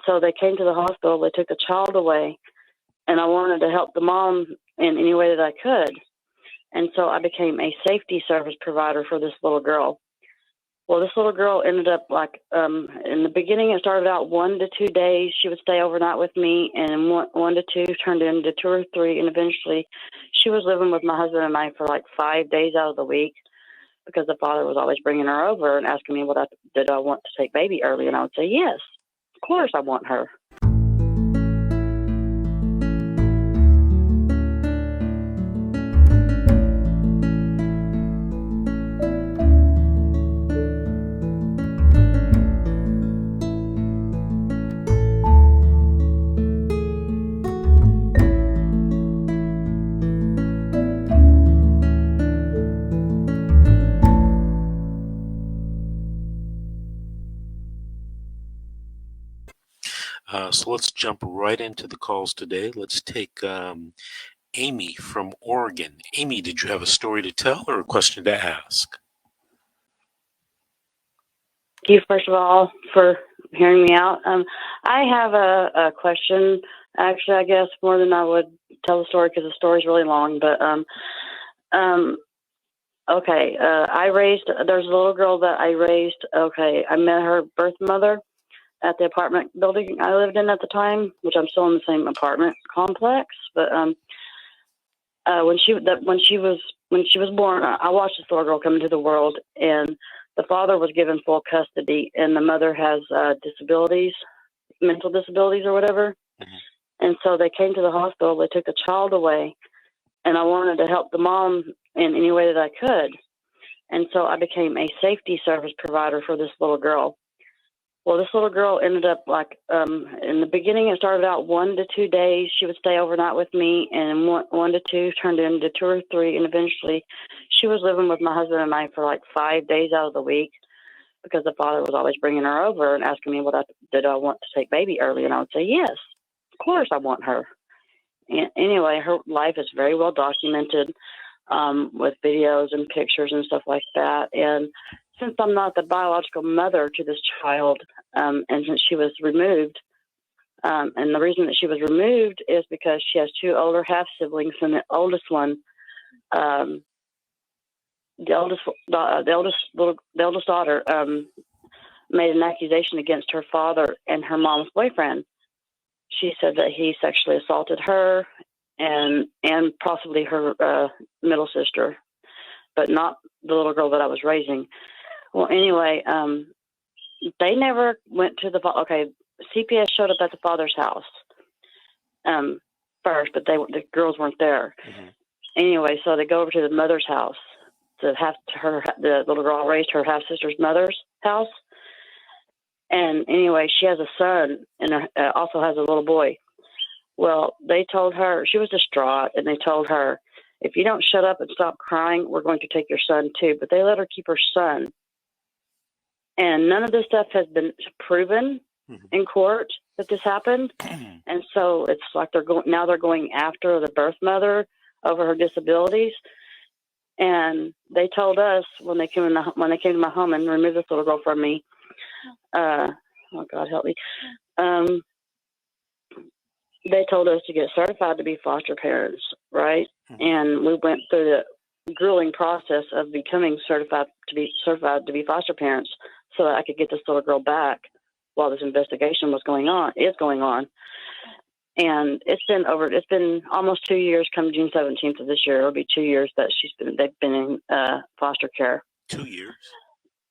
so they came to the hospital. They took the child away, and I wanted to help the mom in any way that I could. And so I became a safety service provider for this little girl. Well, this little girl ended up in the beginning, it started out 1 to 2 days. She would stay overnight with me, and one to two turned into 2 or 3. And eventually she was living with my husband and I for like 5 days out of the week, because the father was always bringing her over and asking me did I want to take baby early. And I would say, yes, of course I want her. So let's jump right into the calls today. Let's take Amy from Oregon. Amy, did you have a story to tell or a question to ask? Thank you, first of all, for hearing me out. I have a question, actually, I guess, more than I would tell the story, because the story's really long. But, okay, there's a little girl that I raised. Okay, I met her birth mother at the apartment building I lived in at the time, which I'm still in the same apartment complex. But when she was born, I watched this little girl come into the world, and the father was given full custody, and the mother has disabilities, mental disabilities or whatever. Mm-hmm. And so they came to the hospital. They took the child away, and I wanted to help the mom in any way that I could. And so I became a safety service provider for this little girl. Well, this little girl ended up in the beginning, it started out 1 to 2 days. She would stay overnight with me, and one to two turned into 2 or 3. And eventually she was living with my husband and I for like 5 days out of the week, because the father was always bringing her over and asking me did I want to take baby early. And I would say, yes, of course I want her. And anyway, her life is very well documented with videos and pictures and stuff like that. And since I'm not the biological mother to this child, and since she was removed, and the reason that she was removed is because she has 2 older half siblings, and the oldest one, the eldest daughter, made an accusation against her father and her mom's boyfriend. She said that he sexually assaulted her and possibly her middle sister, but not the little girl that I was raising. Well, anyway, they never went to CPS showed up at the father's house first, but the girls weren't there. Mm-hmm. Anyway, so they go over to the mother's house, the little girl raised her half sister's mother's house. And anyway, she has a son and also has a little boy. Well, they told her, she was distraught, and they told her, if you don't shut up and stop crying, we're going to take your son too. But they let her keep her son. And none of this stuff has been proven in court that this happened. And so it's like they're going after the birth mother over her disabilities. And they told us when they came to my home and removed this little girl from me, oh God help me, they told us to get certified to be foster parents, right? Mm-hmm. And we went through the grueling process of becoming certified to be foster parents, so that I could get this little girl back while this investigation is going on. And it's been almost 2 years. Come June 17th of this year, it'll be 2 years that they've been in foster care. 2 years?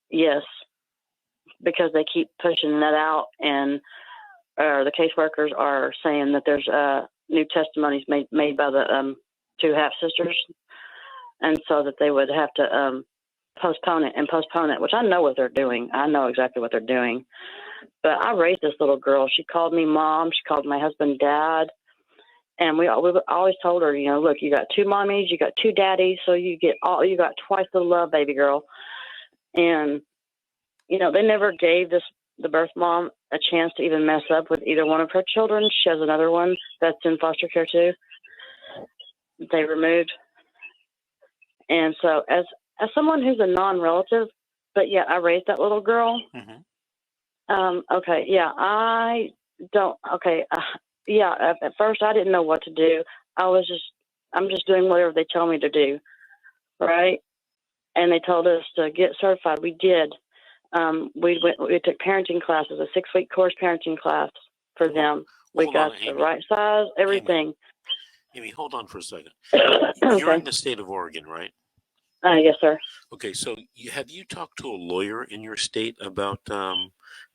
Yes, because they keep pushing that out, and the caseworkers are saying that there's new testimonies made by the 2 half sisters, and so that they would have to postpone it, which I know what they're doing. I know exactly what they're doing. But I raised this little girl. She called me mom. She called my husband dad. And we always told her, look, you got 2 mommies, you got 2 daddies, so you got twice the love, baby girl. And, they never gave the birth mom a chance to even mess up with either one of her children. She has another one that's in foster care too. They removed. And so as someone who's a non-relative, but yet I raised that little girl. Mm-hmm. Okay, yeah, I Okay, yeah. At first, I didn't know what to do. I'm just doing whatever they tell me to do, right? And they told us to get certified. We did. We took parenting classes, a 6-week course parenting class for them. We got the right size, everything. Amy, hold on for a second. Okay. You're in the state of Oregon, right? Yes, sir. Okay, so have you talked to a lawyer in your state about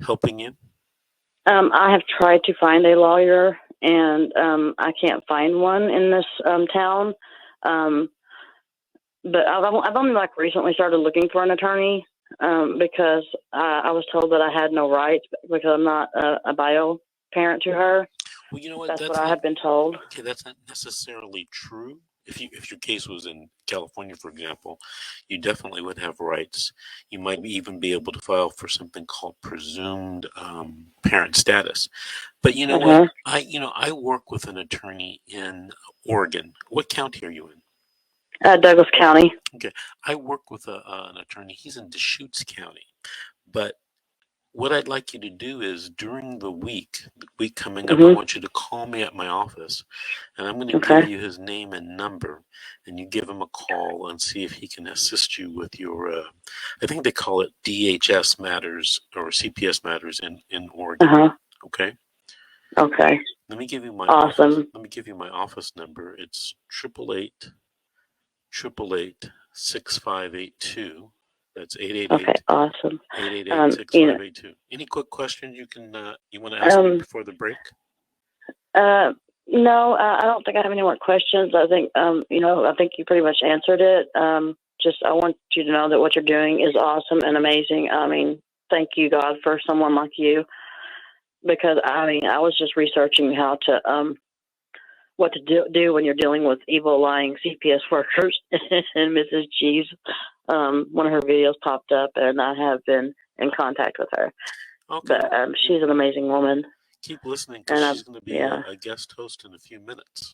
helping you? I have tried to find a lawyer, and I can't find one in this town. But I've only recently started looking for an attorney because I was told that I had no rights because I'm not a bio parent to her. Well, you know what? That's what I have been told. Okay, that's not necessarily true. If your case was in California, for example, you definitely would have rights. You might even be able to file for something called presumed parent status. But you know what? I work with an attorney in Oregon. What county are you in? Douglas County. Okay, I work with an attorney. He's in Deschutes County. But what I'd like you to do is during the week coming up, I want you to call me at my office, and I'm going to give you his name and number, and you give him a call and see if he can assist you with your, I think they call it DHS matters or CPS matters in Oregon. Okay. Okay. Let me give you my office number. It's 888-888-6582. That's 888. Okay, awesome. 888-6582. Any quick questions you want to ask me before the break? No, I don't think I have any more questions. I think I think you pretty much answered it. I want you to know that what you're doing is awesome and amazing. I mean, thank you, God, for someone like you, because I was just researching how to what to do when you're dealing with evil, lying CPS workers. And Mrs. G's, one of her videos popped up, and I have been in contact with her. Okay. But she's an amazing woman. Keep listening, because she's going to be a guest host in a few minutes.